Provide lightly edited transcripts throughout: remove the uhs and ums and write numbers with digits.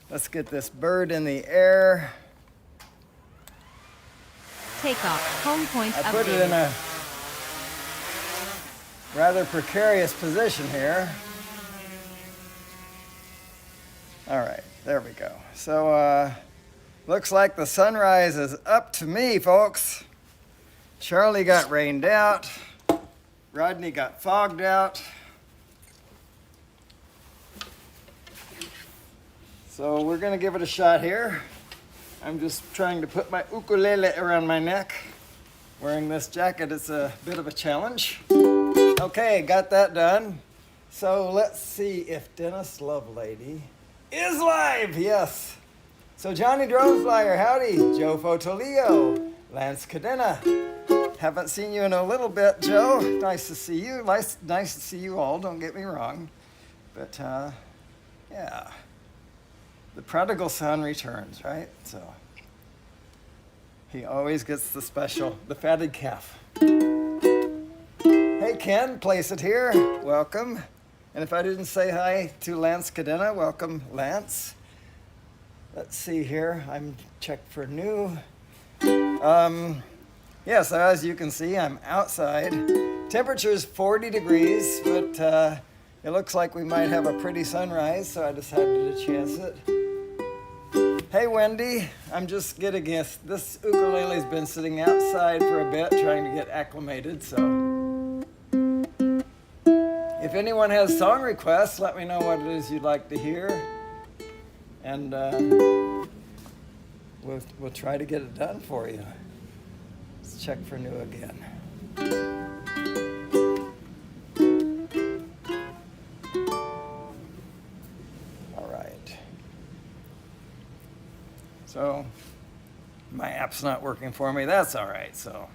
Let's get this bird in the air. Takeoff. Home point I updated. put it in a rather precarious position here. All right, there we go. So, looks like the sunrise is up to me, folks. Charlie got rained out. Rodney got fogged out. So we're gonna give it a shot here. I'm just trying to put my ukulele around my neck. Wearing this jacket is a bit of a challenge. Okay, got that done. So let's see if Dennis Lovelady is live. Yes. So Johnny Droneflyer, howdy. Joe Fotolio, Lance Cadena. Haven't seen you in a little bit, Joe. Nice to see you. Nice to see you all, don't get me wrong. But yeah, the prodigal son returns, right? So he always gets the special, the fatted calf. Hey Ken, place it here, welcome. And if I didn't say hi to Lance Cadena, welcome Lance. Let's see here, I'm checked for new. Yeah, so as you can see, I'm outside. Temperature's 40 degrees, but it looks like we might have a pretty sunrise, so I decided to chance it. Hey Wendy, I'm just getting this ukulele's been sitting outside for a bit, trying to get acclimated, so. If anyone has song requests, let me know what it is you'd like to hear. And we'll try to get it done for you. Let's check for new again. All right. So my app's not working for me. That's all right. So.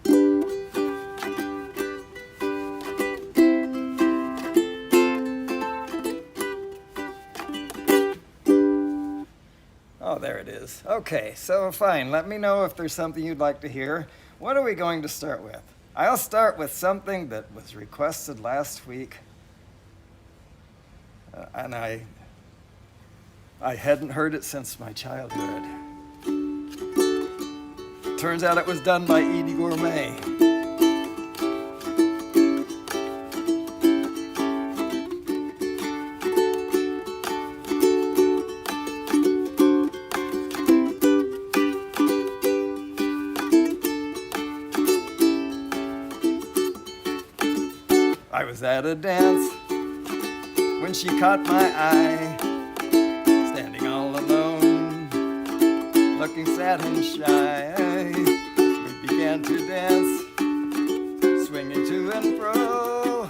Oh, there it is. Okay, so fine. Let me know if there's something you'd like to hear. What are we going to start with? I'll start with something that was requested last week. And I hadn't heard it since my childhood. Turns out it was done by Edie Gourmet. I was at a dance when she caught my eye, standing all alone, looking sad and shy. We began to dance, swinging to and fro,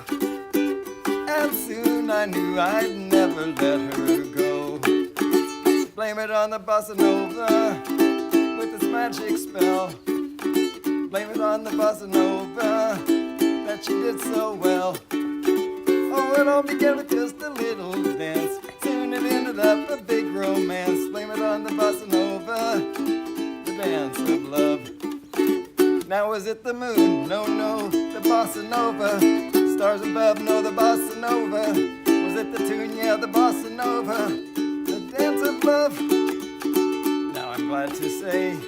and soon I knew I'd never let her go. Blame it on the bossa nova with its magic spell. Blame it on the bossa nova that she did so well. Oh, it all began with just a little dance. Soon it ended up a big romance. Blame it on the bossa nova, the dance of love. Now is it the moon? No, no, the bossa nova. Stars above, no, the bossa nova. Was it the tune? Yeah, the bossa nova, the dance of love. Now I'm glad to say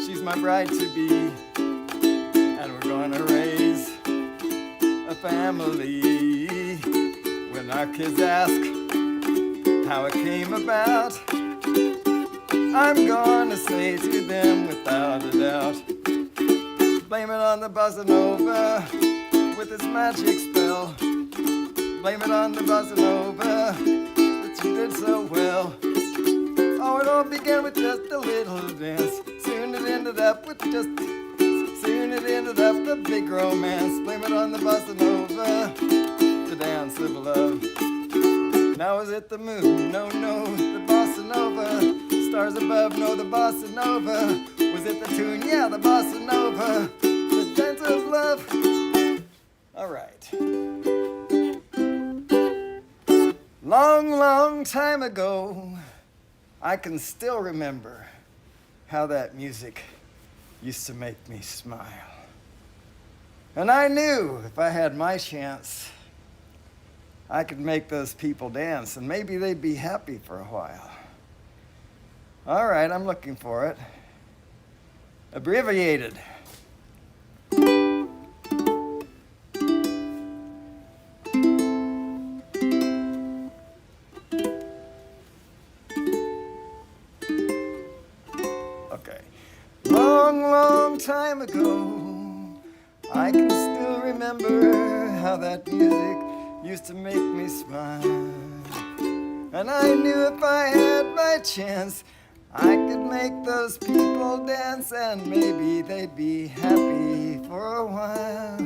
she's my bride-to-be, and we're gonna raise a family. When our kids ask how it came about, I'm gonna say to them without a doubt, blame it on the bossa nova with its magic spell. Blame it on the bossa nova that you did so well. Oh, it all began with just a little dance. Soon it ended up a big romance. Blame it on the bossa nova, the dance of love. Now is it the moon? No, no, the bossa nova. Stars above, no, the bossa nova. Was it the tune? Yeah, the bossa nova, the dance of love. All right. Long, long time ago, I can still remember how that music used to make me smile. And I knew if I had my chance, I could make those people dance, and maybe they'd be happy for a while. All right, I'm looking for it. Abbreviated. Okay. Long, long time ago, I can still remember how that music used to make me smile. And I knew if I had my chance, I could make those people dance, and maybe they'd be happy for a while.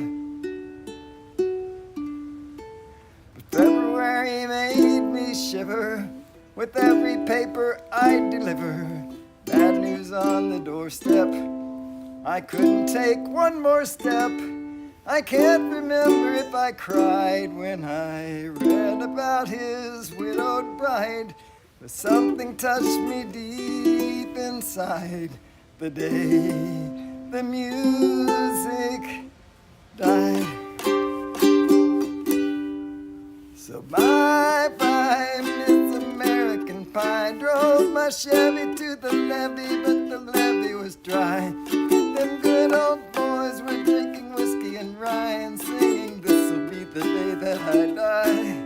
But February made me shiver with every paper I deliver. Bad news on the doorstep. I couldn't take one more step. I can't remember if I cried when I read about his widowed bride, but something touched me deep inside the day the music died. So bye-bye, Miss American Pie. Drove my Chevy to the levee, but the levee was dry. Them good old boys were drinking whiskey and rye and singing, this'll be the day that I die.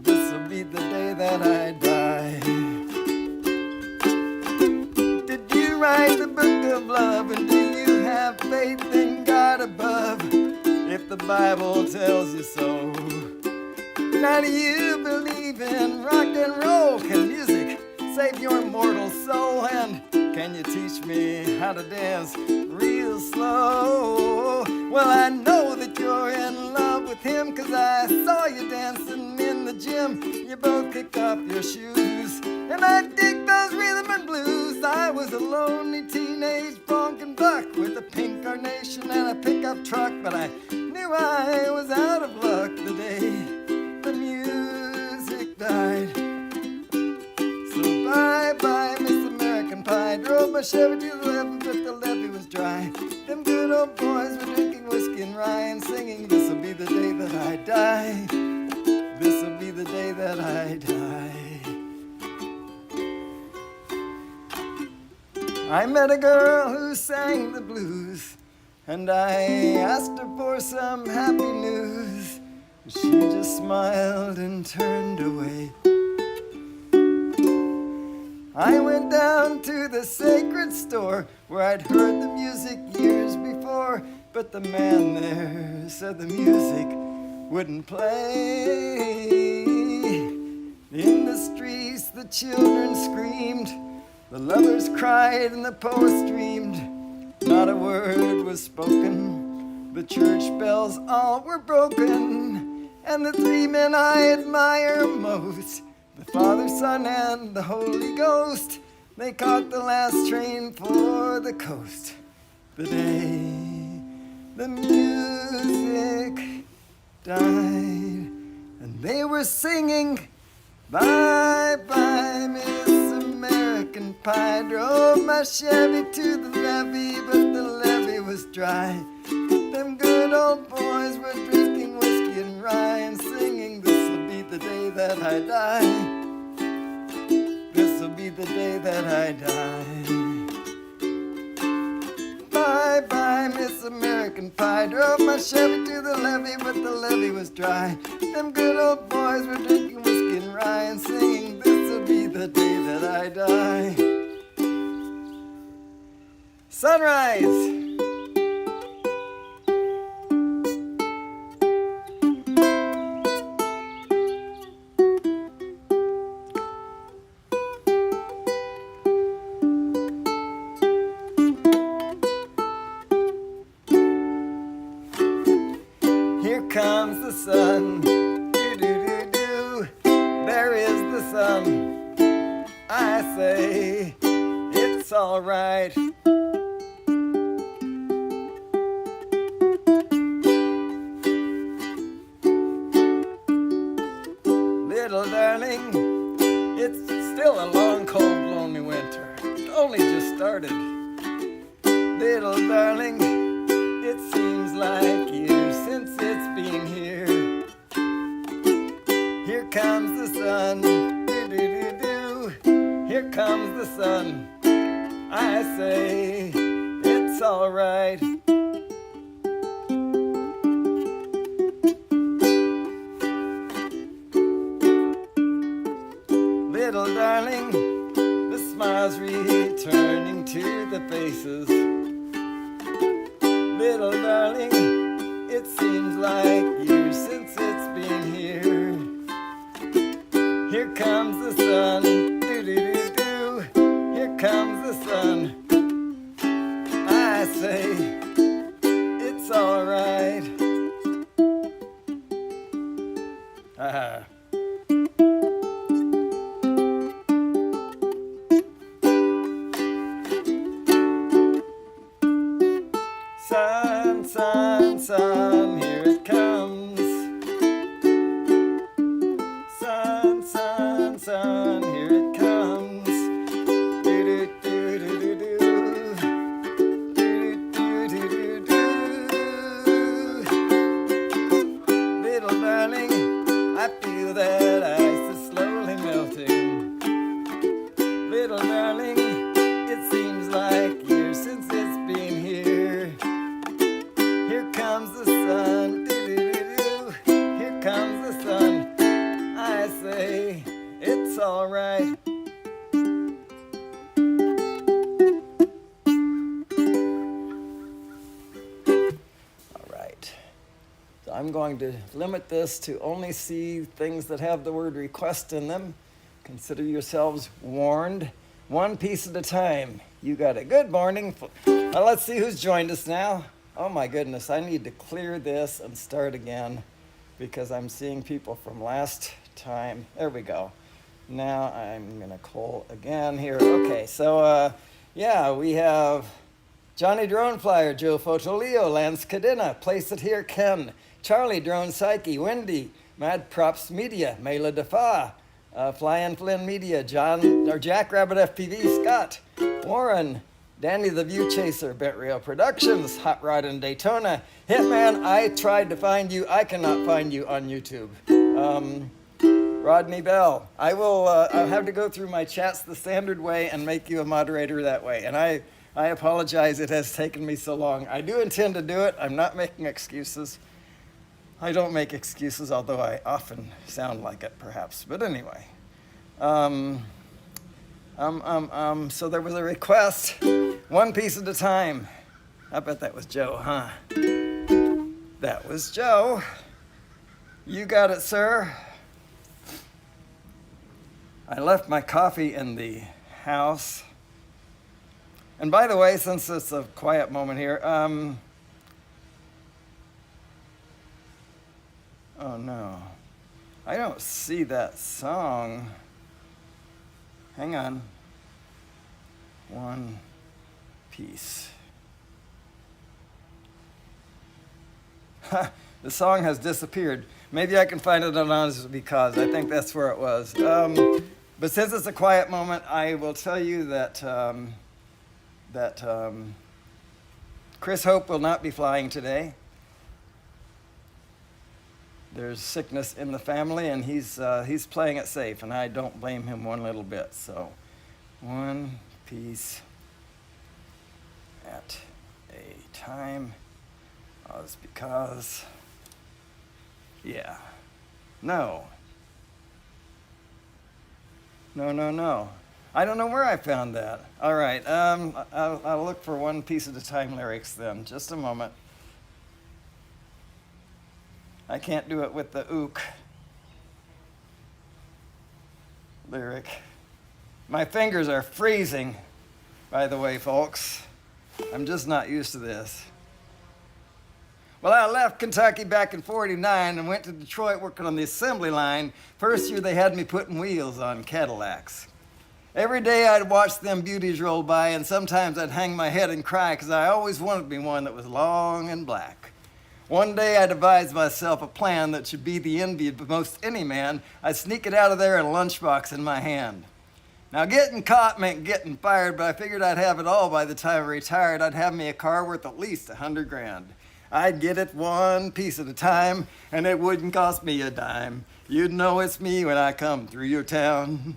This'll be the day that I die. Did you write the book of love, and do you have faith in God above? If the Bible tells you so. Now do you believe in rock and roll? Can music save your mortal soul? And can you teach me how to dance real slow? Well, I know that you're in love with him, 'cause I saw you dancing in the gym. You both kicked off your shoes, and I dig those rhythm and blues. I was a lonely teenage bronc buck with a pink carnation and a pickup truck, but I knew I was out of luck the day the music died. So bye-bye, Miss American Pie. Drove my Chevy to the levee, but the levee was dry. Them good old boys were drinking whiskey and rye and singing, this'll be the day that I die. This'll be the day that I die. I met a girl who sang the blues, and I asked her for some happy news. She just smiled and turned away. I went down to the sacred store where I'd heard the music years before, but the man there said the music wouldn't play. In the streets the children screamed, the lovers cried and the poets dreamed. Not a word was spoken, the church bells all were broken. And the three men I admire most, the Father, Son, and the Holy Ghost, they caught the last train for the coast the day the music died. And they were singing, bye-bye, Miss American Pie. Drove my Chevy to the levee, but the levee was dry. Them good old boys were drinking whiskey and rye and singing, this'll be the day that I die. This'll be the day that I die. Bye-bye, Miss American Pie. Drove my Chevy to the levee, but the levee was dry. Them good old boys were drinking whiskey and rye and singing, this'll be the day that I die. Sunrise! Here comes the sun, do-do-do-do. There is the sun. I say, it's all right. Little darling, it's still a long, cold, lonely winter. It only just started. Little darling, it seems like years since it's been here. Here comes the sun, do-do-do-do. Here comes the sun. I say it's all right. Little darling, the smiles returning to the faces. Little darling, it seems like years since it's been here. Here comes the sun, do-do-do-do. Here comes the sun. I say, it's all right. Ah. Sun, sun, sun, here it comes. Sun, sun, sun, here it comes. Do-do-do-do-do-do. Do-do-do-do-do-do. Little darling, I feel that ice is slowly melting. Little darling, it seems like years since it's been here. Here comes the sun, doo-doo-doo-doo. Here comes the sun. I say, it's all right. All right. So I'm going to limit this to only see things that have the word request in them. Consider yourselves warned. One piece at a time. You got it. Good morning. Now let's see who's joined us now. Oh my goodness, I need to clear this and start again because I'm seeing people from last time. There we go. Now I'm gonna call again here. Okay, so yeah, we have Johnny Drone Flyer, Joe Fotoleo, Lance Cadena, Place It Here, Ken, Charlie Drone Psyche, Wendy, Mad Props Media, Mela Defa, Fly and Flynn Media, Jack Rabbit FPV, Scott, Warren, Danny the View Chaser, Bent Rail Productions, Hot Rod in Daytona, Hitman, I tried to find you, I cannot find you on YouTube. Rodney Bell, I'll have to go through my chats the standard way and make you a moderator that way. And I apologize, it has taken me so long. I do intend to do it, I'm not making excuses. I don't make excuses, although I often sound like it perhaps, but anyway. So there was a request, one piece at a time. I bet that was Joe, huh? That was Joe. You got it, sir. I left my coffee in the house. And by the way, since it's a quiet moment here, oh no, I don't see that song. Hang on. One piece. The song has disappeared. Maybe I can find it on Honest Because. I think that's where it was. But since it's a quiet moment, I will tell you that Chris Hope will not be flying today. There's sickness in the family, and he's playing it safe, and I don't blame him one little bit. So, one piece at a time. It's because, yeah, no. I don't know where I found that. All right, I'll look for one piece at a time lyrics then. Just a moment. I can't do it with the ook lyric. My fingers are freezing, by the way, folks. I'm just not used to this. Well, I left Kentucky back in '49 and went to Detroit working on the assembly line. First year they had me putting wheels on Cadillacs. Every day I'd watch them beauties roll by, and sometimes I'd hang my head and cry because I always wanted to be one that was long and black. One day I devised myself a plan that should be the envy of most any man. I'd sneak it out of there in a lunchbox in my hand. Now, getting caught meant getting fired, but I figured I'd have it all by the time I retired. I'd have me a car worth at least $100 grand. I'd get it one piece at a time, and it wouldn't cost me a dime. You'd know it's me when I come through your town.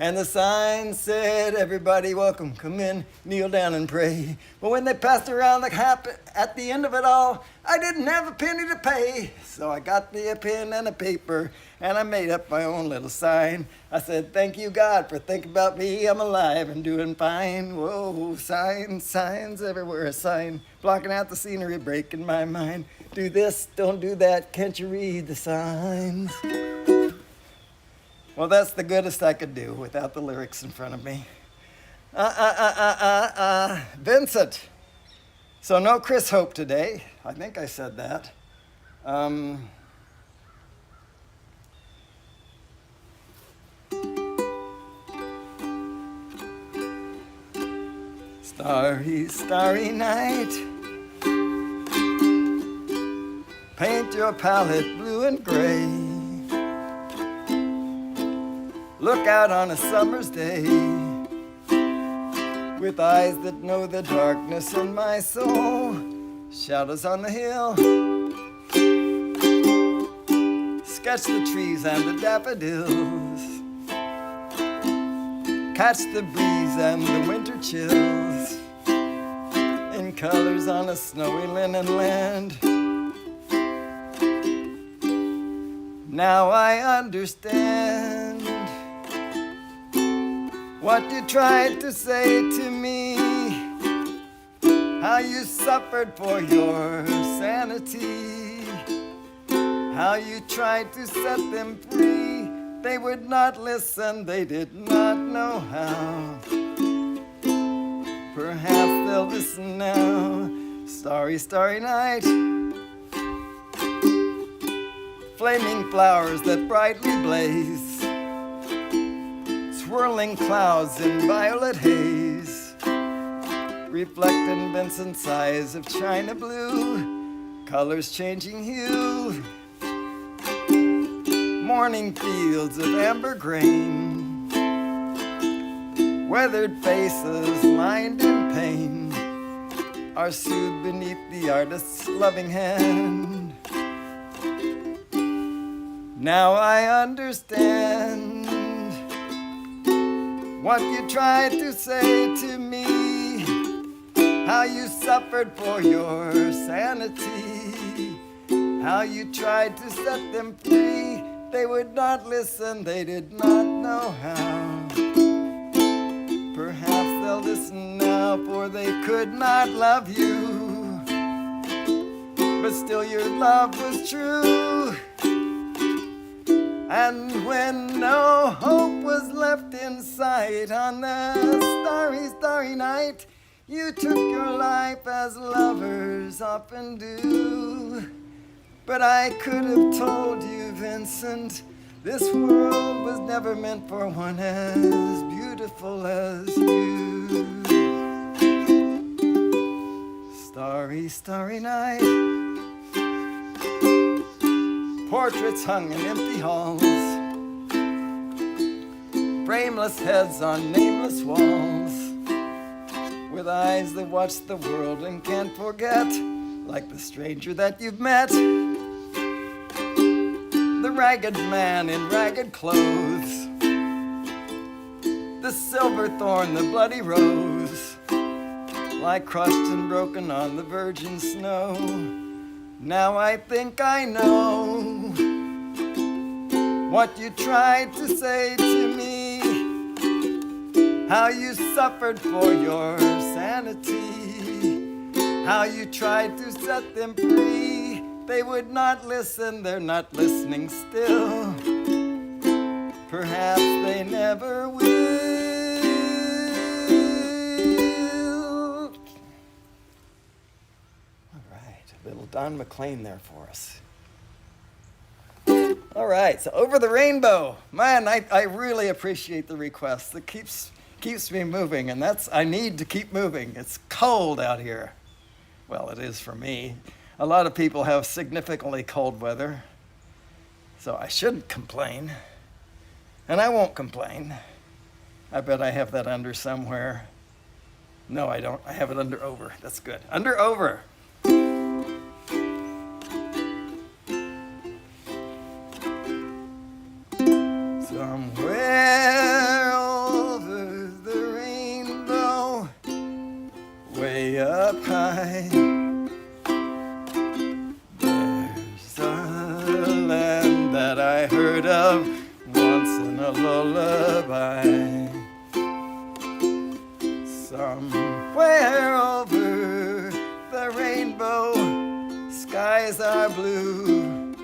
And the sign said, everybody welcome, come in, kneel down and pray. But when they passed around the hat at the end of it all, I didn't have a penny to pay. So I got me a pen and a paper, and I made up my own little sign. I said, thank you, God, for thinking about me. I'm alive and doing fine. Whoa, signs, signs, everywhere a sign. Blocking out the scenery, breaking my mind. Do this, don't do that, can't you read the signs? Well, that's the goodest I could do without the lyrics in front of me. Vincent. So no Chris Hope today. I think I said that. Starry, starry night. Paint your palette blue and gray. Look out on a summer's day with eyes that know the darkness in my soul. Shadows on the hill. Sketch the trees and the daffodils. Catch the breeze and the winter chills in colors on a snowy linen land. Now I understand what you tried to say to me, how you suffered for your sanity, how you tried to set them free. They would not listen, they did not know how. Perhaps they'll listen now. Starry, starry night. Flaming flowers that brightly blaze. Swirling clouds in violet haze, reflecting Vincent's eyes of china blue, colors changing hue, morning fields of amber grain, weathered faces lined in pain, are soothed beneath the artist's loving hand. Now I understand what you tried to say to me, how you suffered for your sanity, how you tried to set them free. They would not listen, they did not know how. Perhaps they'll listen now, for they could not love you, but still your love was true. And when no hope was left in sight on the starry, starry night, you took your life as lovers often do. But I could have told you, Vincent, this world was never meant for one as beautiful as you. Starry, starry night. Portraits hung in empty halls, frameless heads on nameless walls, with eyes that watch the world and can't forget, like the stranger that you've met, the ragged man in ragged clothes, the silver thorn, the bloody rose, lie crushed and broken on the virgin snow. Now I think I know what you tried to say to me, how you suffered for your sanity, how you tried to set them free. They would not listen, they're not listening still. Perhaps they never will. Little Don McLean there for us. All right, so Over the Rainbow. Man, I really appreciate the request. It keeps me moving, and I need to keep moving. It's cold out here. Well, it is for me. A lot of people have significantly cold weather, so I shouldn't complain. And I won't complain. I bet I have that under somewhere. No, I don't. I have it under over. That's good. Under over. Somewhere love once in a lullaby. Somewhere over the rainbow, skies are blue,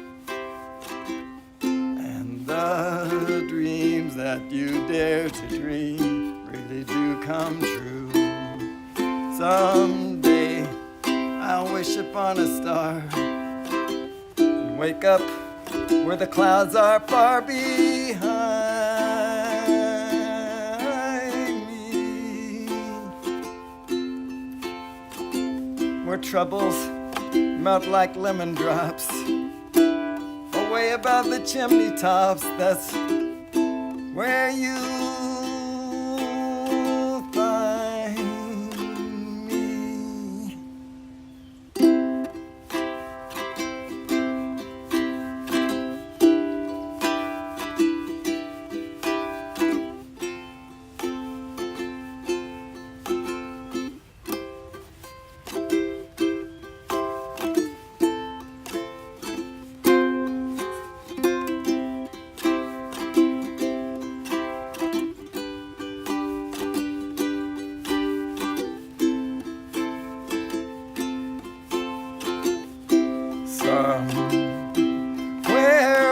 and the dreams that you dare to dream really do come true. Someday I'll wish upon a star and wake up where the clouds are far behind me, where troubles melt like lemon drops away above the chimney tops. That's where you find me. Somewhere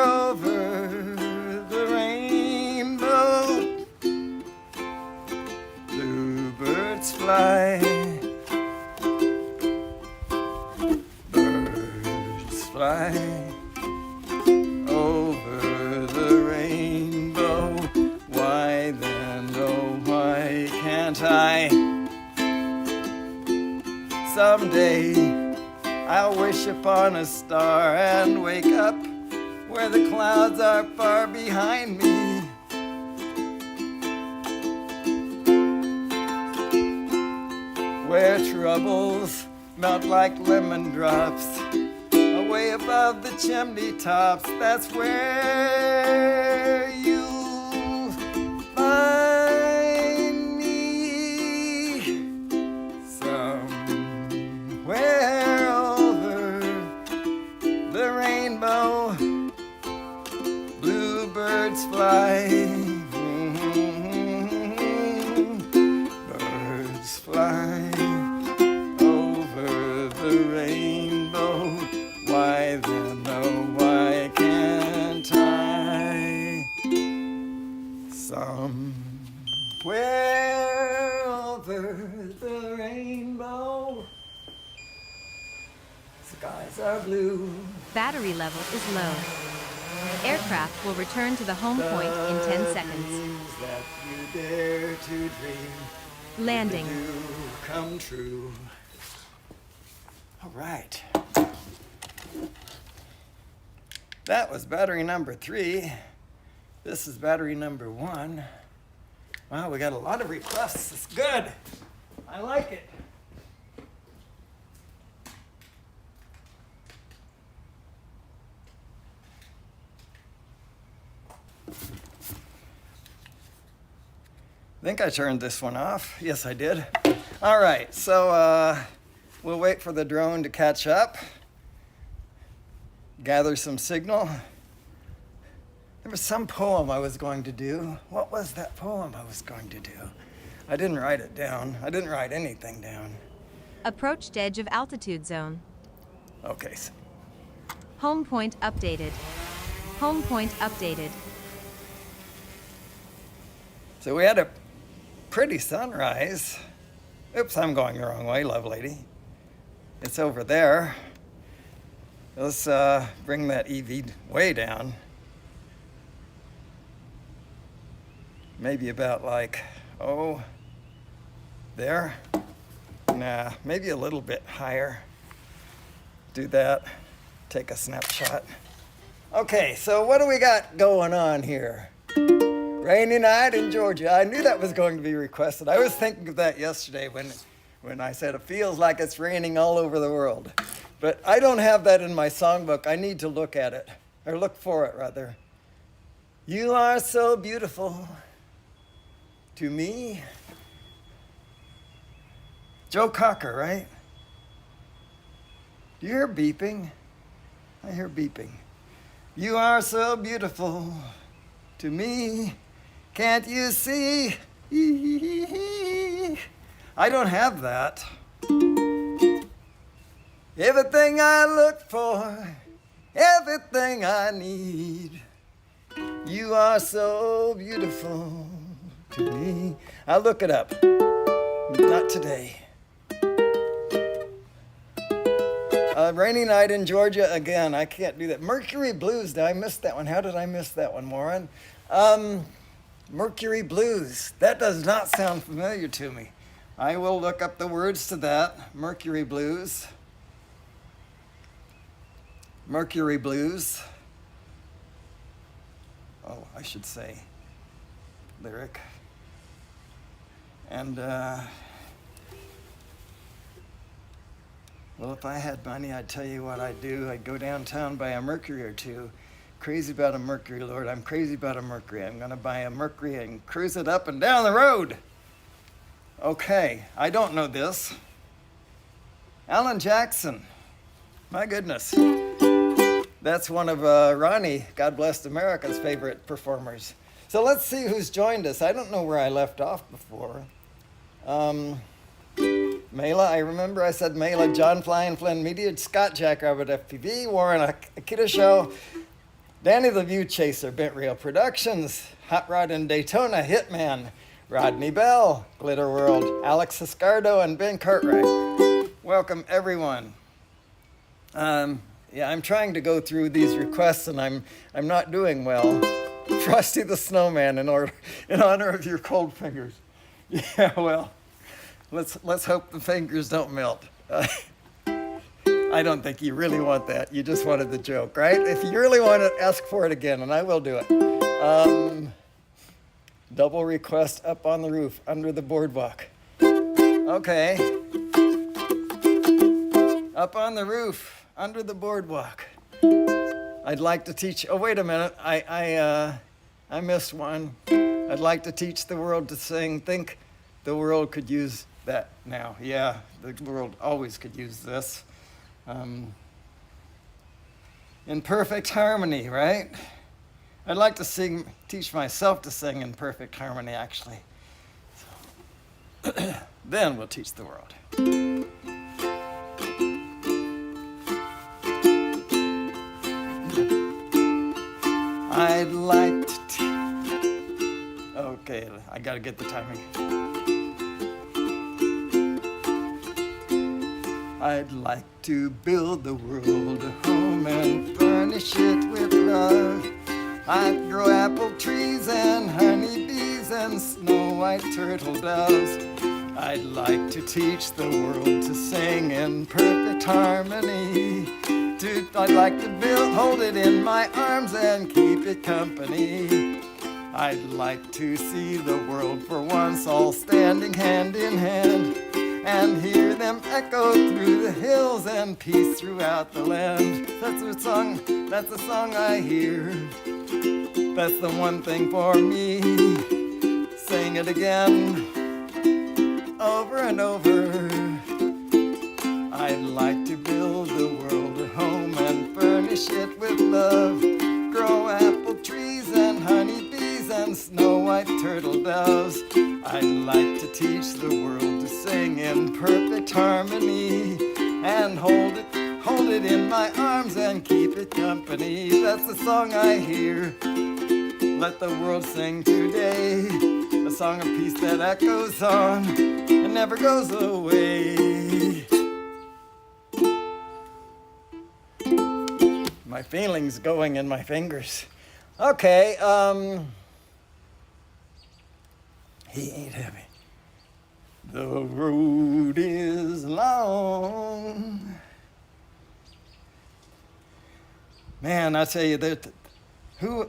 over the rainbow, bluebirds fly, birds fly over the rainbow. Why then, oh, why can't I? Someday I'll wish upon a star and wake up where the clouds are far behind me, where troubles melt like lemon drops away above the chimney tops. That's where you find me. Somewhere the rainbow, bluebirds fly, birds fly over the rainbow. Why then, oh, why can't I? Somewhere over the rainbow, skies are blue. Battery level is low. Aircraft will return to the home point in 10 seconds. Dreams that you dare to dream Landing. do come true. All right. That was battery number 3. This is battery number 1. Wow, we got a lot of requests. It's good. I like it. I think I turned this one off. Yes, I did. All right, so we'll wait for the drone to catch up, gather some signal. There was some poem I was going to do. What was that poem I was going to do? I didn't write it down. I didn't write anything down. Approached edge of altitude zone. Okay. Home point updated. Home point updated. So we had a pretty sunrise. Oops, I'm going the wrong way, love lady. It's over there. Let's bring that EV way down. Maybe about like, oh, there. Nah, maybe a little bit higher. Do that. Take a snapshot. Okay, so what do we got going on here? Rainy night in Georgia. I knew that was going to be requested. I was thinking of that yesterday when I said it feels like it's raining all over the world. But I don't have that in my songbook. I need to look at it, or look for it rather. You are so beautiful to me. Joe Cocker, right? Do you hear beeping? I hear beeping. You are so beautiful to me. Can't you see? I don't have that. Everything I look for, everything I need, you are so beautiful to me. I'll look it up. Not today. Rainy night in Georgia again. I can't do that. Mercury Blues. Did I miss that one? How did I miss that one, Warren? Mercury Blues. That does not sound familiar to me. I will look up the words to that. Mercury Blues. Mercury Blues. Oh, I should say lyric. And, well, if I had money, I'd tell you what I'd do. I'd go downtown, buy a Mercury or two. Crazy about a Mercury, Lord. I'm crazy about a Mercury. I'm going to buy a Mercury and cruise it up and down the road. Okay, I don't know this. Alan Jackson. My goodness. That's one of Ronnie, God Bless America's favorite performers. So let's see who's joined us. I don't know where I left off before. Mela, I remember I said Mela, John Flying Flynn Media, Scott Jackrabbit FPV, Warren Akita Show, Danny the View Chaser, Bent Reel Productions, Hot Rod in Daytona, Hitman, Rodney Bell, Glitter World, Alex Escardo, and Ben Cartwright. Welcome everyone. Yeah, I'm trying to go through these requests and I'm not doing well. Frosty the Snowman in honor of your cold fingers. Yeah, well, let's hope the fingers don't melt. I don't think you really want that. You just wanted the joke, right? If you really want to, ask for it again, and I will do it. Double request up on the roof, under the boardwalk. Okay. Up on the roof, under the boardwalk. I'd like to teach. Oh, wait a minute. I missed one. I'd like to teach the world to sing. Think the world could use that now. Yeah, the world always could use this. In perfect harmony, right? I'd like to teach myself to sing in perfect harmony, actually. So, then we'll teach the world. I'd like to okay, I gotta get the timing. I'd like to build the world a home and furnish it with love. I'd grow apple trees and honeybees and snow white turtle doves. I'd like to teach the world to sing in perfect harmony. I'd like to hold it in my arms and keep it company. I'd like to see the world for once all standing hand in hand, and hear them echo through the hills and peace throughout the land. That's a song I hear. That's the one thing for me. Sing it again, over and over. I'd like to build the world a home and furnish it with love. Grow apple trees and honeybees and snow white turtle doves. I'd like to teach the world to sing in perfect harmony, and hold it in my arms and keep it company. That's the song I hear. Let the world sing today, a song of peace that echoes on and never goes away. My feelings going in my fingers. Okay, he ain't heavy. The road is long. Man, I tell you that I'll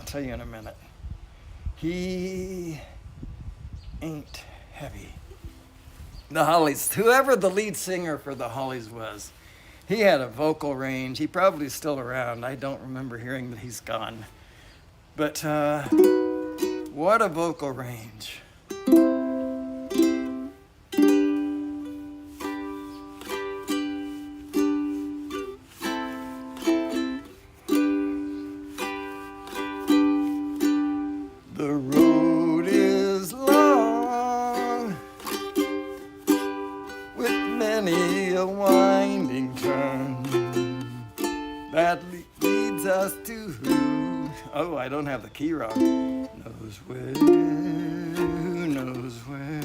tell you in a minute. He ain't heavy. The Hollies, whoever the lead singer for the Hollies was, he had a vocal range. He probably is still around. I don't remember hearing that he's gone. But what a vocal range. us to who? Oh, I don't have the key wrong. Knows where, knows where.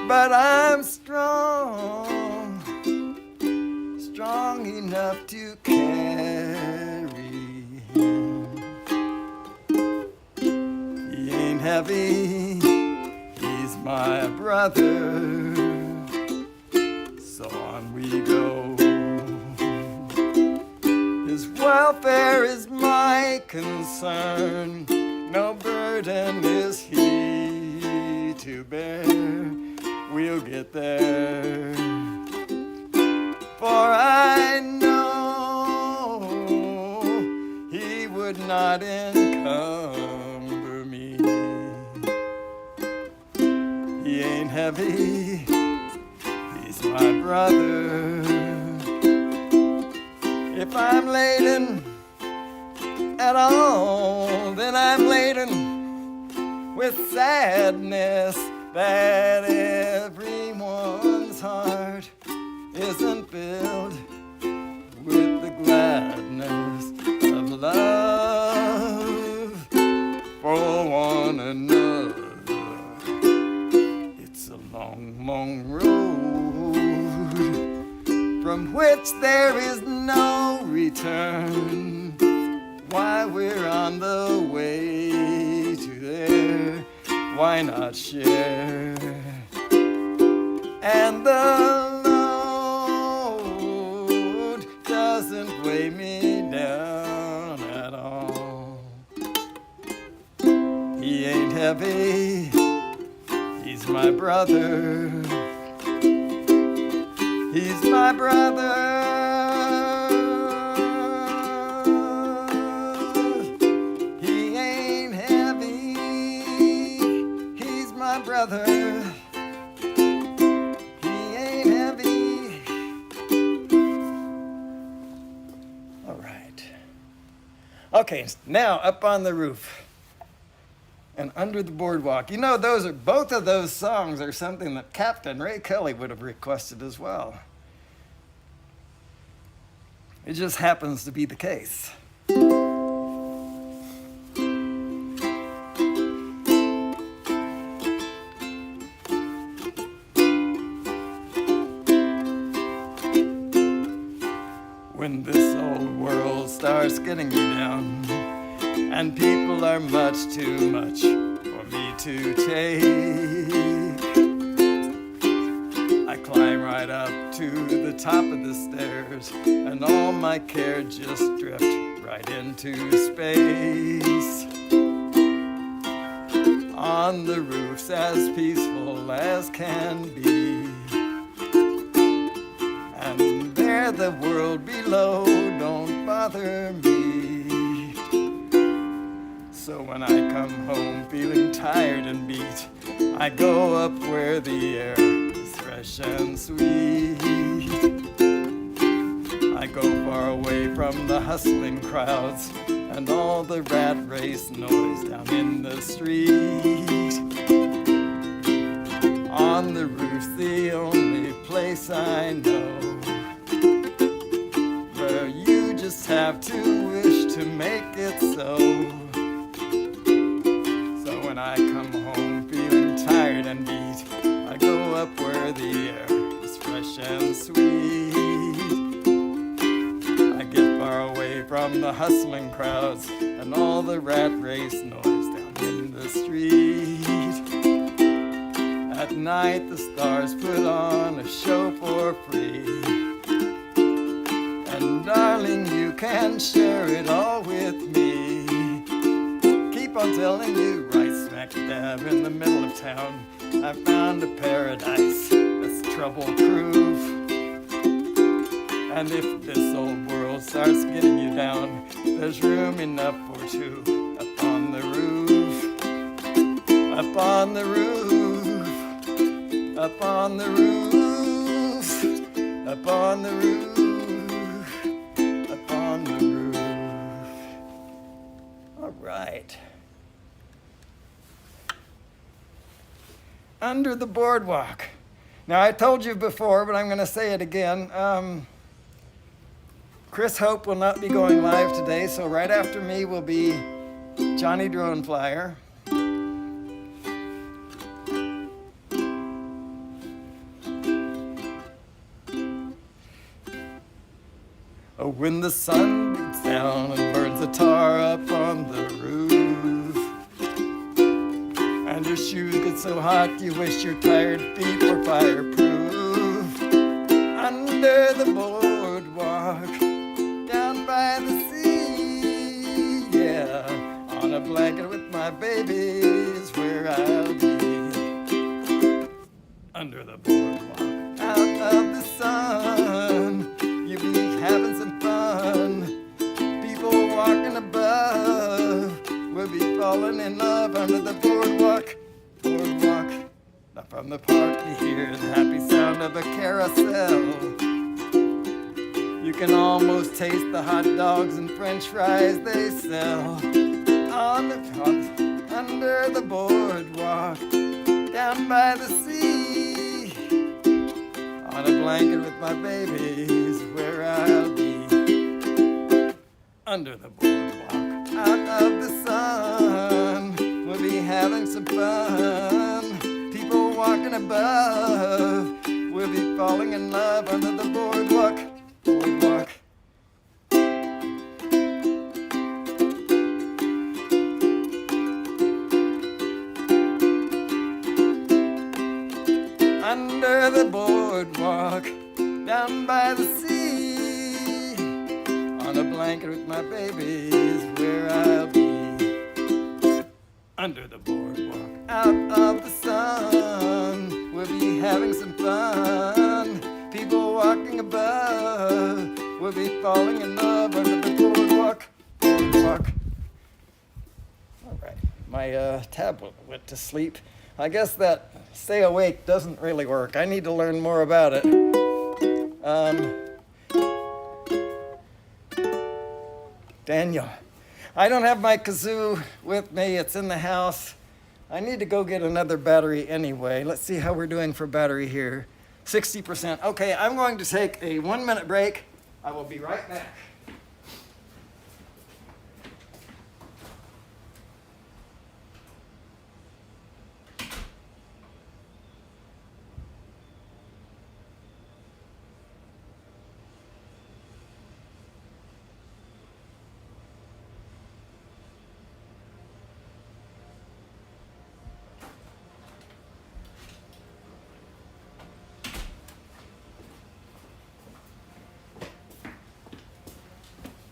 But I'm strong, strong enough to carry him. He ain't heavy, he's my brother. So on we go. His welfare is my concern. No burden is he to bear. We'll get there. For I know he would not encumber me. He ain't heavy, he's my brother. If I'm laden at all, then I'm laden with sadness that everyone's heart isn't filled with the gladness of love for one another. It's a long, long road from which there is no return. While we're on the way to there, why not share? And the load doesn't weigh me down at all. He ain't heavy, he's my brother. He's my brother. He ain't heavy, he's my brother. He ain't heavy. All right. Okay, now up on the roof and under the boardwalk. You know, both of those songs are something that Captain Ray Kelly would have requested as well. It just happens to be the case. When this old world starts getting me down, and people are much too much for me to take, I climb right up to the top of the stairs, and all my care just drift right into space. On the roof's as peaceful as can be, and there the world below don't bother me. So when I come home feeling tired and beat, I go up where the air is fresh and sweet. I go far away from the hustling crowds and all the rat race noise down in the street. On the roof's the only place I know where you just have to wish to make it so. So when I come home feeling tired and beat, I go up where the air is fresh and sweet. I get far away from the hustling crowds and all the rat race noise down in the street. At night the stars put on a show for free, and darling, you can share it all with me. Keep on telling you, right smack dab in the middle of town, I found a paradise that's trouble-proof. And if this old world starts getting you down, there's room enough for two up on the roof, up on the roof, up on the roof, up on the roof, up on the roof. All right. Under the boardwalk. Now, I told you before, but I'm going to say it again. Chris Hope will not be going live today, so right after me will be Johnny Drone Flyer. Oh, when the sun beats down and burns the tar up on the roof, and your shoes get so hot you wish your tired feet were fireproof, under the boardwalk, down by the sea, yeah, on a blanket with my babies where I'll be. Under the boardwalk, out of the sun, you'll be having some fun. People walking above will be falling in love under the boardwalk, boardwalk. Now from the park you hear the happy sound of a carousel. You can almost taste the hot dogs and french fries they sell. On the front, under the boardwalk, down by the sea, on a blanket with my babies where I'll be. Under the boardwalk, out of the sun, we'll be having some fun. People walking above will be falling in love under the boardwalk, boardwalk. Under the boardwalk, down by the sea, on a blanket with my babies where I'll be. Under the boardwalk, out of the sun, we'll be having some fun. People walking above will be falling in love under the boardwalk, boardwalk. All right, my tablet went to sleep. I guess that stay awake doesn't really work. I need to learn more about it. Daniel, I don't have my kazoo with me. It's in the house. I need to go get another battery anyway. Let's see how we're doing for battery here. 60%. Okay, I'm going to take a 1-minute break. I will be right back.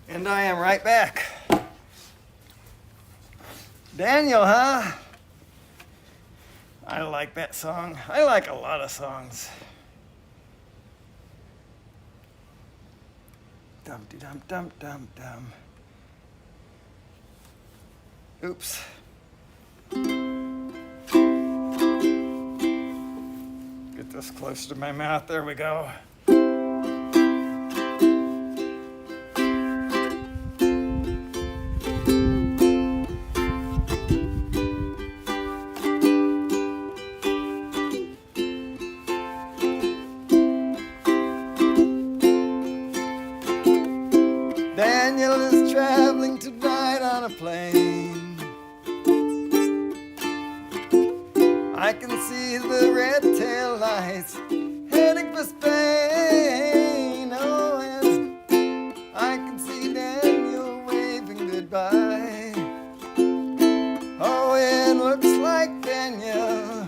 And I am right back. Daniel, huh? I like that song. I like a lot of songs. Dum de dum dum dum dum. Oops. Get this closer to my mouth. There we go. Daniel is traveling tonight on a plane. I can see the red tail lights heading for Spain. Oh, and I can see Daniel waving goodbye. Oh, it looks like Daniel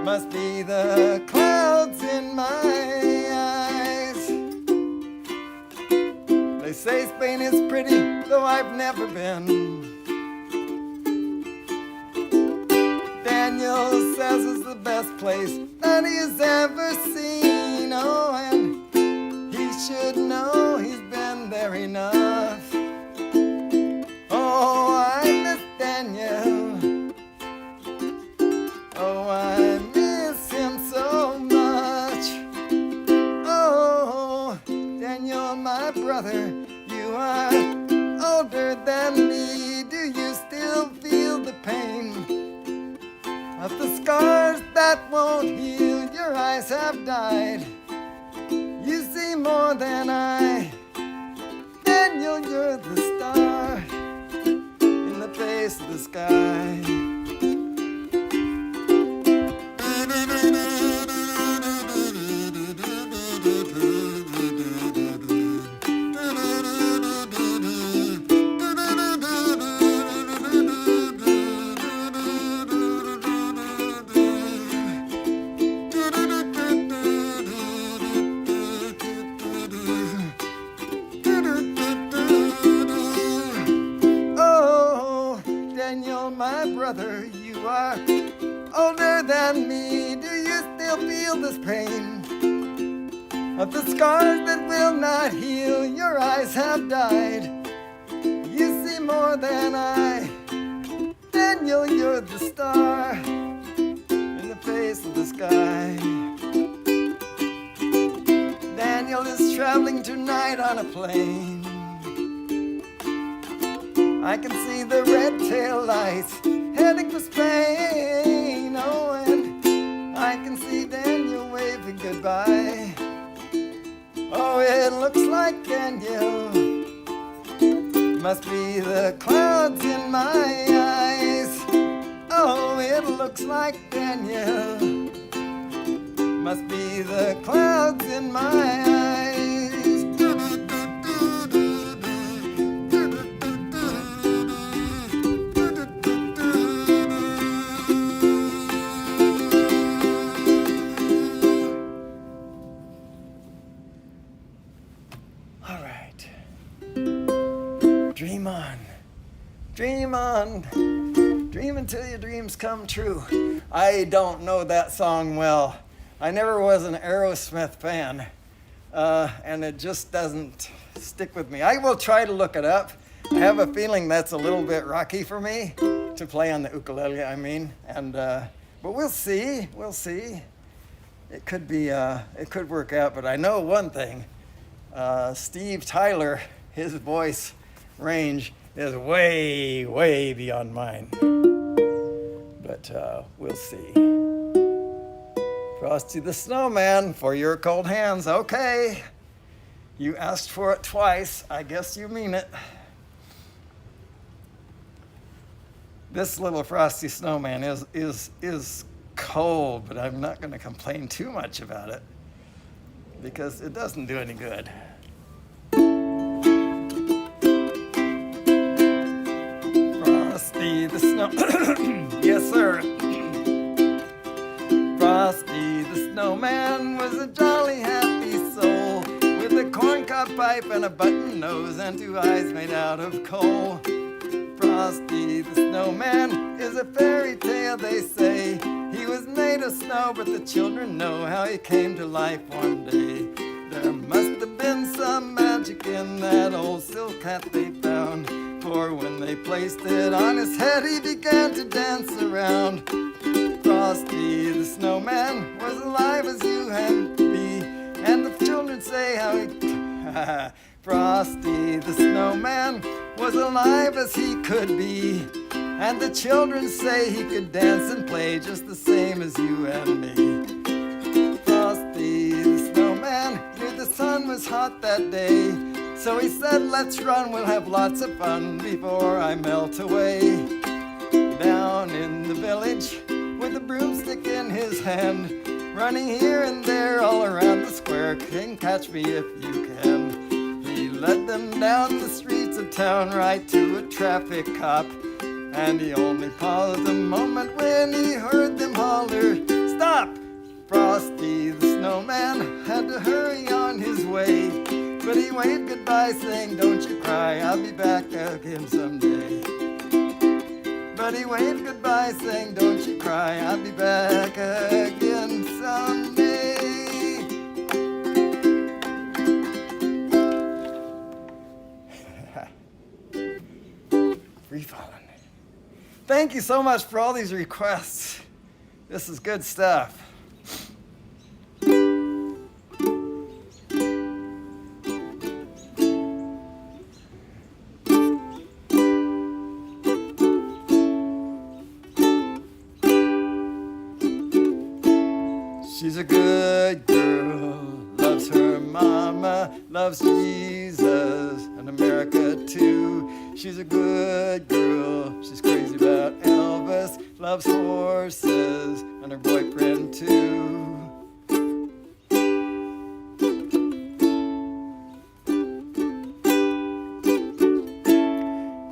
must be the clouds in my eyes. They say Spain is pretty, though I've never been. Daniel says it's the best place that he has ever seen. Oh, and he should know he's been there enough. Oh, I miss Daniel. Oh, I miss him so much. Oh, Daniel, my brother, you are older than me. Do you still feel the pain of the scars that won't heal? Your eyes have died. You seem more than I. Daniel, you're the star in the face of the sky. Brother, you are older than me. Do you still feel this pain of the scars that will not heal? Your eyes have died. You see more than I. Daniel, you're the star in the face of the sky. Daniel is traveling tonight on a plane. I can see the red tail lights heading for Spain. Oh, and I can see Daniel waving goodbye. Oh, it looks like Daniel must be the clouds in my eyes. Oh, it looks like Daniel must be the clouds in my eyes. Dream on, dream on, dream until your dreams come true. I don't know that song well. I never was an Aerosmith fan, and it just doesn't stick with me. I will try to look it up. I have a feeling that's a little bit rocky for me to play on the ukulele, and but we'll see. It could be, it could work out, but I know one thing. Steve Tyler, his voice range is way, way beyond mine. But we'll see. Frosty the Snowman, for your cold hands. Okay. You asked for it twice. I guess you mean it. This little Frosty Snowman is cold, but I'm not going to complain too much about it because it doesn't do any good. Frosty the Snow... Yes, sir. Frosty the Snowman was a jolly happy soul with a corncob pipe and a button nose and two eyes made out of coal. Frosty the Snowman is a fairy tale, they say. He was made of snow, but the children know how he came to life one day. There must have been some magic in that old silk hat they found, for when they placed it on his head, he began to dance around. Frosty the Snowman was alive as you and me, and the children say how he... Frosty the Snowman was alive as he could be, and the children say he could dance and play just the same as you and me. Frosty the Snowman knew the sun was hot that day, so he said, let's run, we'll have lots of fun before I melt away. Down in the village with a broomstick in his hand, running here and there all around the square, King, catch me if you can. He led them down the streets of town right to a traffic cop, and he only paused a moment when he heard them holler, stop! Frosty the Snowman had to hurry on his way, but he waved goodbye saying, don't you cry, I'll be back again someday. But he waved goodbye saying, don't you cry, I'll be back again someday. Free falling. Thank you so much for all these requests. This is good stuff. She's a good girl, loves her mama, loves Jesus and America too. She's a good girl, she's crazy about Elvis, loves horses and her boyfriend too.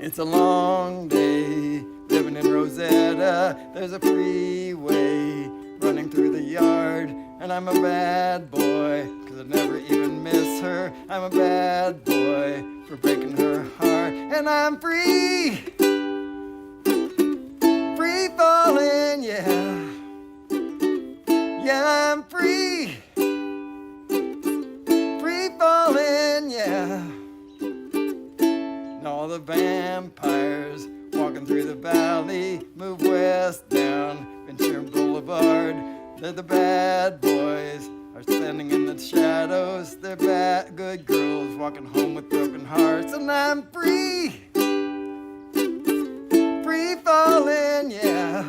It's a long day living in Rosetta. There's a freeway running through the yard. And I'm a bad boy, 'cause I never even miss her. I'm a bad boy for breaking her heart. And I'm free, free falling, yeah. Yeah, I'm free, free falling, yeah. And all the vampires walking through the valley move west down Ventura Boulevard. They're the bad boys are standing in the shadows. They're bad good girls walking home with broken hearts. And I'm free, free falling, yeah.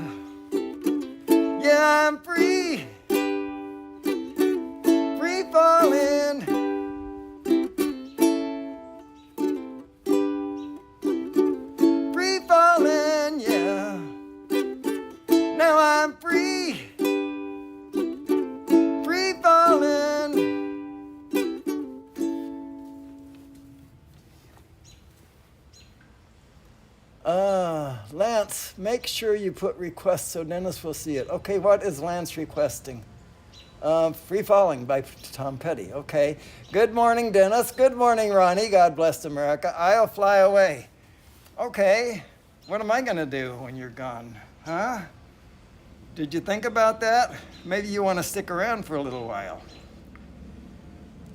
Yeah, I'm free, free falling. Free falling, yeah. Now I'm free, free falling. Lance, make sure you put requests so Dennis will see it. Okay, what is Lance requesting? Free Falling by Tom Petty. Okay. Good morning, Dennis. Good morning, Ronnie. God bless America. I'll fly away. Okay. What am I going to do when you're gone? Huh? Did you think about that? Maybe you want to stick around for a little while.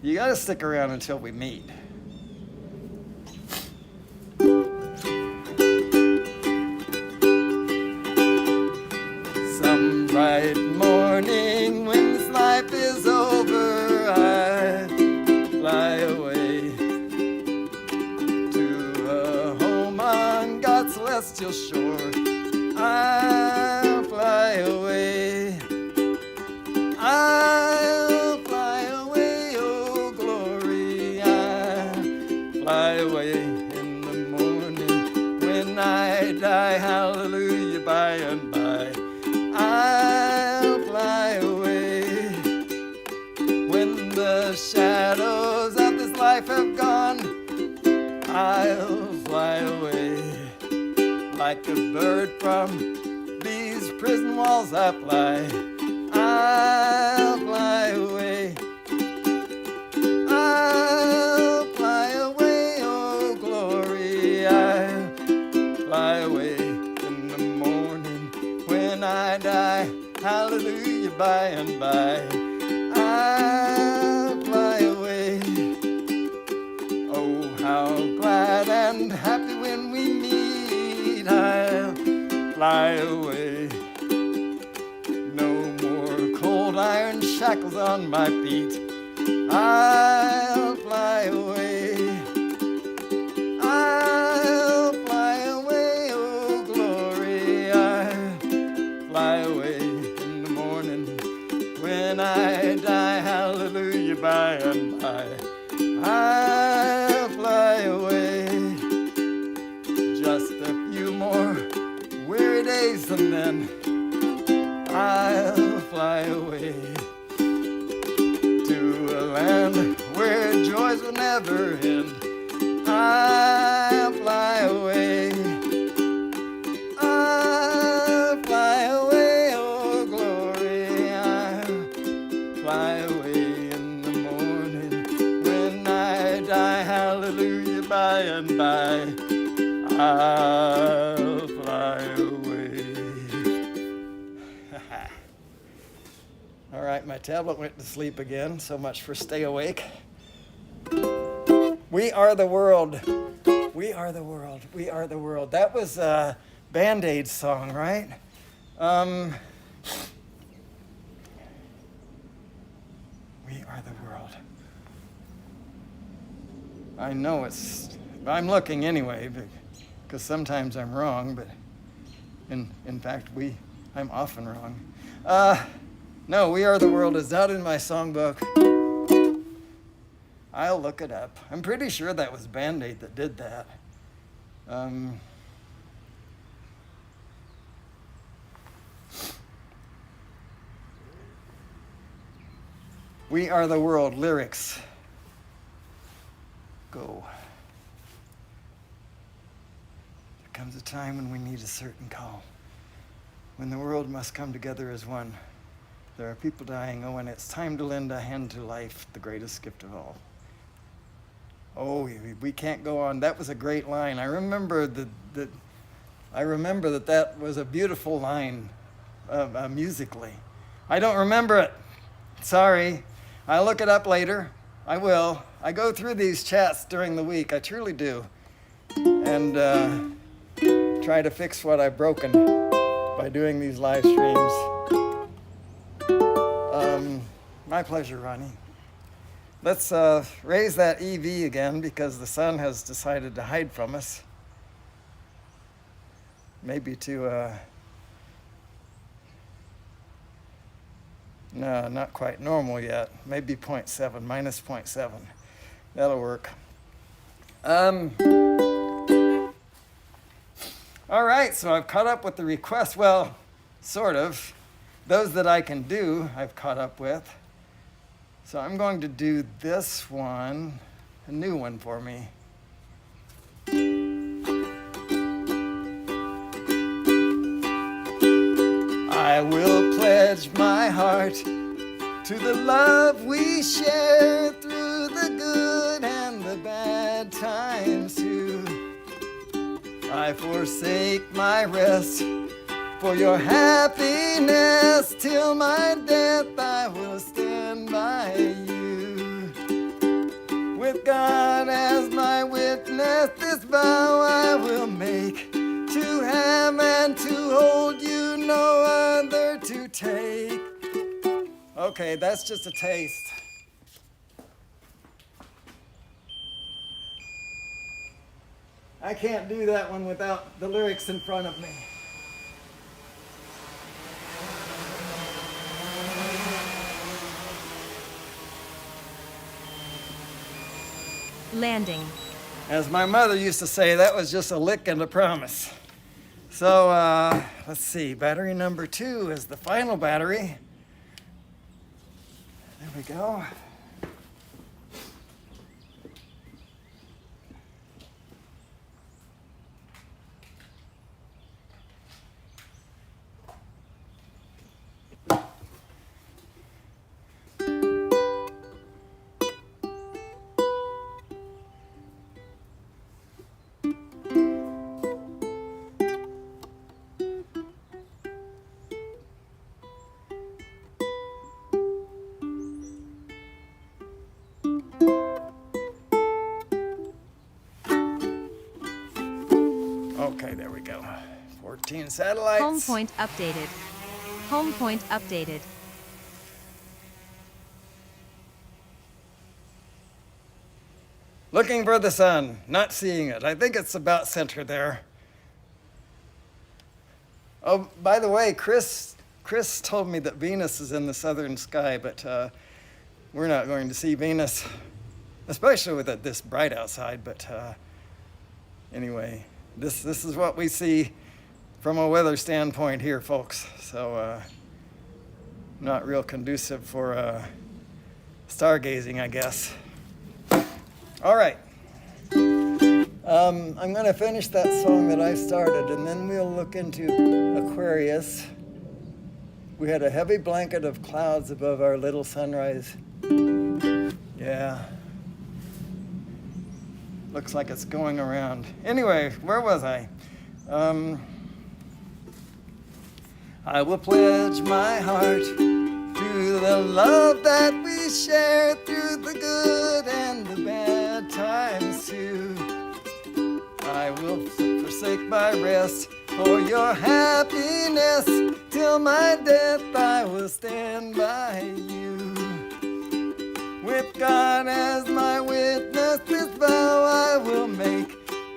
You got to stick around until we meet. Some bright morning when this life is over, I fly away to a home on God's celestial shore. I'll fly away. I'll fly away, oh glory. I'll fly away in the morning when I die. Hallelujah, by and by. I'll fly away when the shadows of this life have gone. I'll fly away like a bird from these prison walls. I fly. I'll fly away. I'll fly away, oh glory. I'll fly away in the morning when I die. Hallelujah, by and by. I'll fly away. Oh, how glad and happy when we meet. I'll fly away. No more cold iron shackles on my feet. I'll fly away. I'll fly away, oh glory. I'll fly away in the morning when I die. Hallelujah, by and by. I'll fly away. Just a few more weary days and then I'll fly away to a land where joys will never end. I'll fly away. I'll fly away, oh glory. I'll fly away in the morning when I die. Hallelujah, by and by. I'll fly away. All right, my tablet went to sleep again. So much for stay awake. We are the world. We are the world. We are the world. That was a Band-Aid song, right? We are the world. I know I'm looking anyway, because sometimes I'm wrong, but in fact, I'm often wrong. No, We Are the World is not in my songbook. I'll look it up. I'm pretty sure that was Band-Aid that did that. We Are the World lyrics. Go. There comes a time when we need a certain call, when the world must come together as one. There are people dying, oh, and it's time to lend a hand to life, the greatest gift of all. Oh, we can't go on. That was a great line. I remember that was a beautiful line musically. I don't remember it. Sorry. I'll look it up later. I will. I go through these chats during the week. I truly do. And try to fix what I've broken by doing these live streams. My pleasure, Ronnie. Let's raise that EV again because the sun has decided to hide from us. Maybe to, no, not quite normal yet. Maybe 0.7, minus 0.7. That'll work. All right, so I've caught up with the requests. Well, sort of. Those that I can do, I've caught up with. So I'm going to do this one, a new one for me. I will pledge my heart to the love we share through the good and the bad times too. I forsake my rest for your happiness. Till my death I will stand by you. With God as my witness, this vow I will make, to have and to hold you, no other to take. Okay, that's just a taste. I can't do that one without the lyrics in front of me. Landing. As my mother used to say, that was just a lick and a promise. So, let's see, battery number 2 is the final battery. There we go. Okay, there we go. 14 satellites. Home point updated. Home point updated. Looking for the sun, not seeing it. I think it's about center there. Oh, by the way, Chris told me that Venus is in the southern sky, but we're not going to see Venus, especially with it this bright outside. But anyway, this is what we see from a weather standpoint here, folks. So not real conducive for stargazing, I guess. All right. I'm going to finish that song that I started, and then we'll look into Aquarius. We had a heavy blanket of clouds above our little sunrise. Yeah. Looks like it's going around. Anyway, where was I? I will pledge my heart to the love that we share through the good and the bad times too. I will forsake my rest for your happiness. Till my death I will stand by you. With God as my witness, this vow I will make,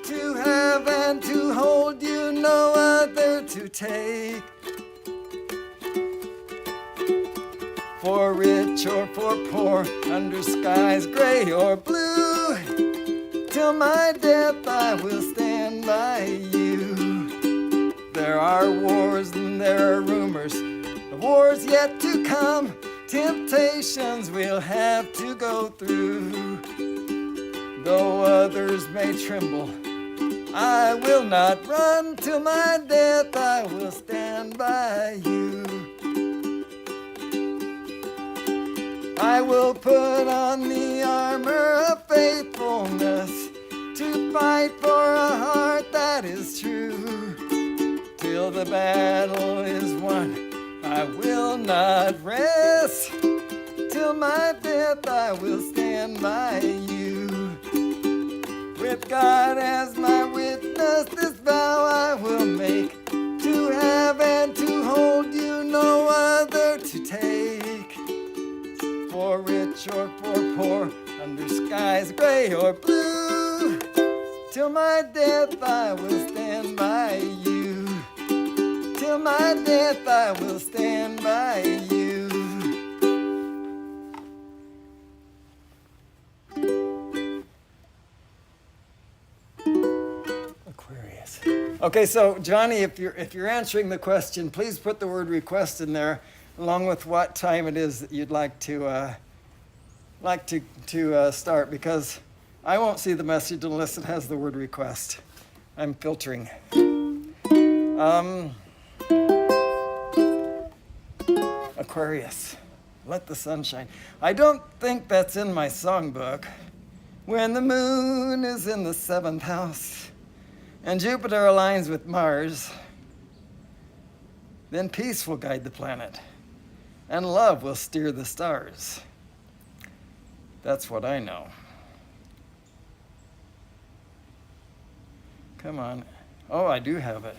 to have and to hold you, no other to take. For for rich or for poor, under skies gray or blue. Till my death I will stand by you. There are wars and there are rumors, the wars yet to come, temptations we'll have to go through. Though others may tremble, I will not run. Till my death I will stand by you. I will put on the armor of faithfulness to fight for a heart that is true. Till the battle is won, I will not rest. Till my death I will stand by you. With God as my witness, this vow I will make, to have and to hold you, no other to take. For rich or for poor, under skies gray or blue, till my death I will stand by you. Till my death I will stand by you. Aquarius. Okay, so Johnny, if you're answering the question, please put the word request in there, along with what time it is that you'd like to start, because I won't see the message unless it has the word request. I'm filtering. Aquarius, let the sun shine. I don't think that's in my songbook. When the moon is in the 7th house and Jupiter aligns with Mars, then peace will guide the planet and love will steer the stars. That's what I know. Come on. Oh, I do have it.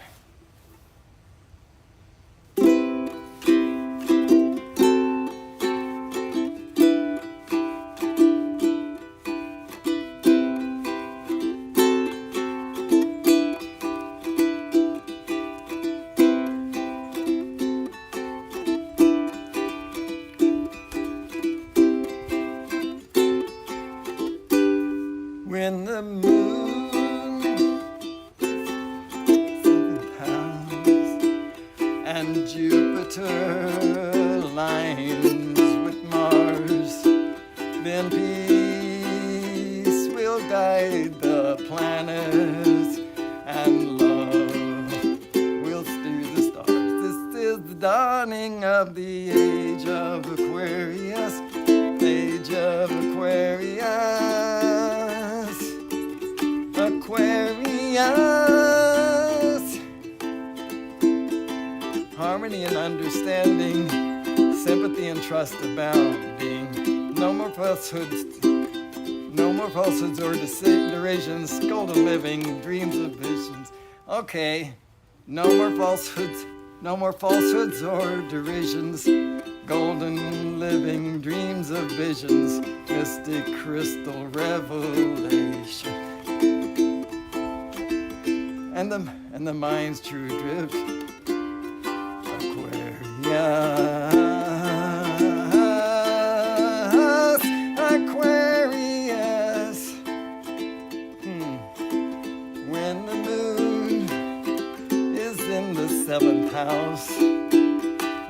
When the moon seventh house and Jupiter aligns with Mars, then peace will guide the planets and love will steer the stars. This is the dawning of the age of Aquarius, age of Aquarius. Aquarius. Harmony and understanding, sympathy and trust abounding. No more falsehoods or derisions, golden living, dreams of visions. Okay, no more falsehoods or derisions, golden living, dreams of visions, mystic crystal revelation. And the mind's true drift, Aquarius. When the moon is in the 7th house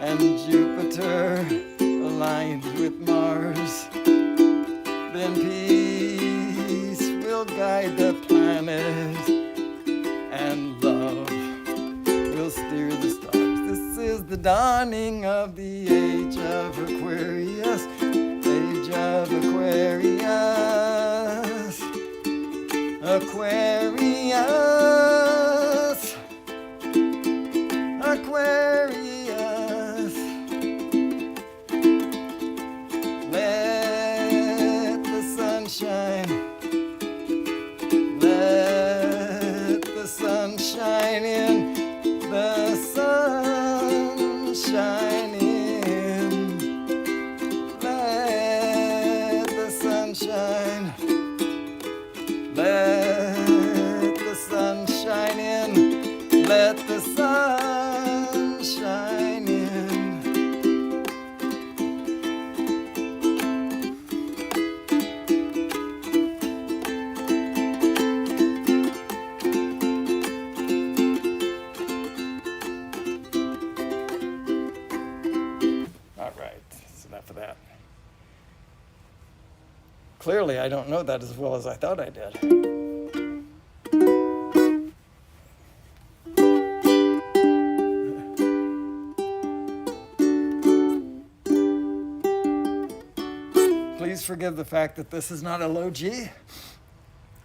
and Jupiter aligns with Mars, then peace will guide the planet and love will steer the stars. This is the dawning of the age of Aquarius, age of Aquarius, Aquarius, Aquarius. Let the sun shine. Sunshine in, the sunshine in, let the sunshine, let the sunshine in, let the sunshine in. Clearly, I don't know that as well as I thought I did. Please forgive the fact that this is not a low G.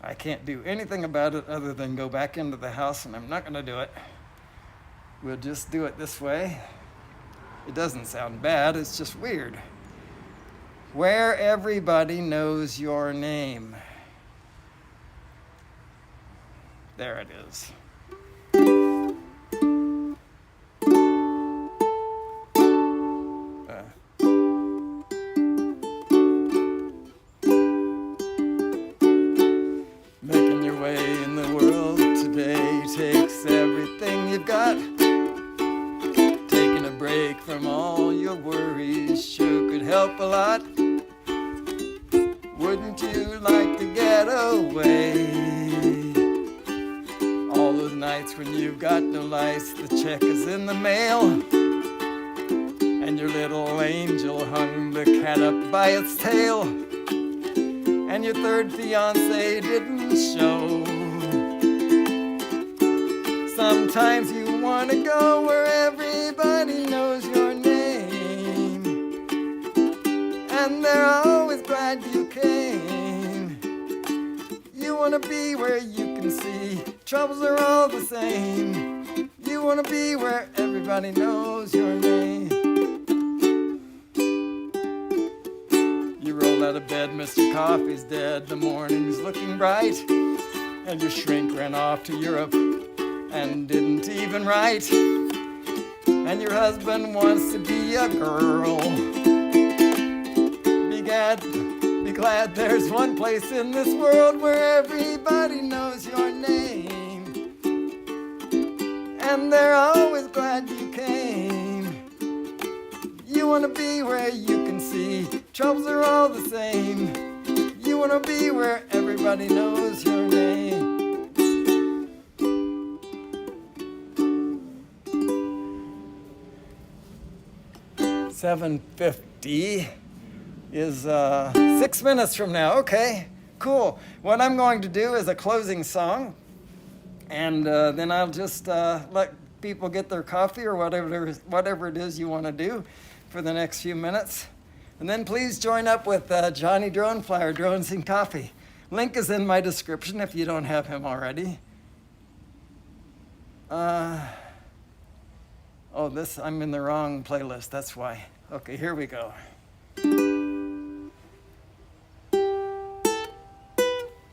I can't do anything about it other than go back into the house, and I'm not going to do it. We'll just do it this way. It doesn't sound bad, it's just weird. Where everybody knows your name. There it is. Making your way in the world today takes everything you've got. Taking a break from all your worries sure could help a lot. Wouldn't you like to get away? All those nights when you've got no lights, the check is in the mail, and your little angel hung the cat up by its tail, and your third fiancé didn't show. Sometimes you want to go where everybody knows your name, and they're always glad you came. You want to be where you can see troubles are all the same. You want to be where everybody knows your name. You roll out of bed, Mr. Coffee's dead, the morning's looking bright, and your shrink ran off to Europe and didn't even write, and your husband wants to be a girl. Be glad there's one place in this world where everybody knows your name, and they're always glad you came. You want to be where you can see troubles are all the same. You want to be where everybody knows your name. $7.50 is 6 minutes from now. Okay, cool. What I'm going to do is a closing song, and then I'll just let people get their coffee or whatever it is you want to do for the next few minutes. And then please join up with Johnny Dronefly or Drones and Coffee. Link is in my description if you don't have him already. Oh, I'm in the wrong playlist, that's why. Okay, here we go.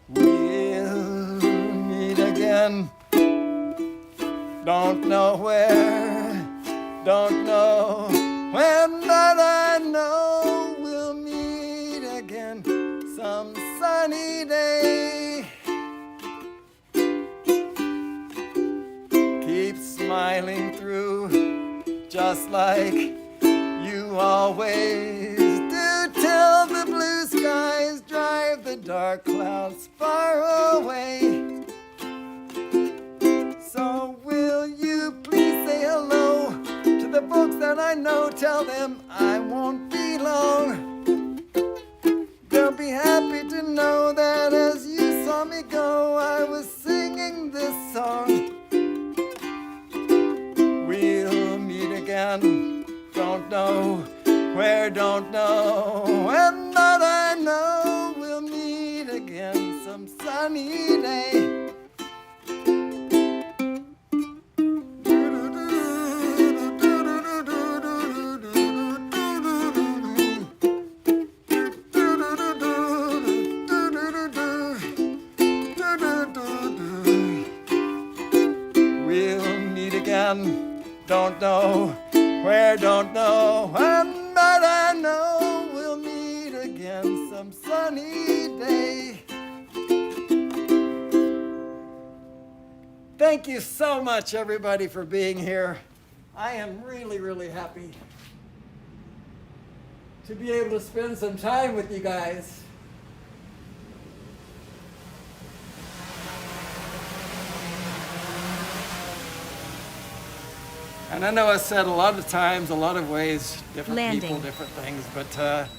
We'll meet again. Don't know where, don't know when, but I know we'll meet again some sunny day. Keep smiling through, just like you always do, till the blue skies drive the dark clouds far away. So will you please say hello to the folks that I know? Tell them I won't be long. They'll be happy to know that as you saw me go, I was singing this song. We'll meet again, don't know where, don't know when, but I know we'll meet again some sunny day. We'll meet again, don't know where, don't know when, but I know we'll meet again some sunny day. Thank you so much, everybody, for being here. I am really, really happy to be able to spend some time with you guys. And I know I said a lot of times, a lot of ways, different people, different things, but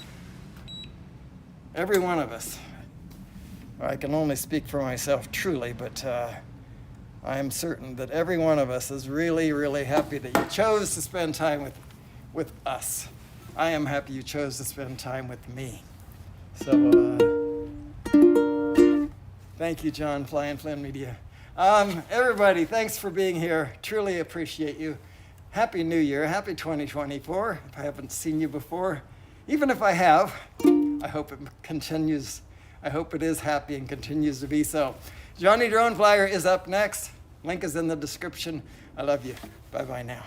every one of us, I can only speak for myself truly, but I am certain that every one of us is really, really happy that you chose to spend time with us. I am happy you chose to spend time with me. So thank you, John, Fly and Flynn Media. Everybody, thanks for being here. Truly appreciate you. Happy New Year. Happy 2024. If I haven't seen you before, even if I have, I hope it continues. I hope it is happy and continues to be so. Johnny Drone Flyer is up next. Link is in the description. I love you. Bye-bye now.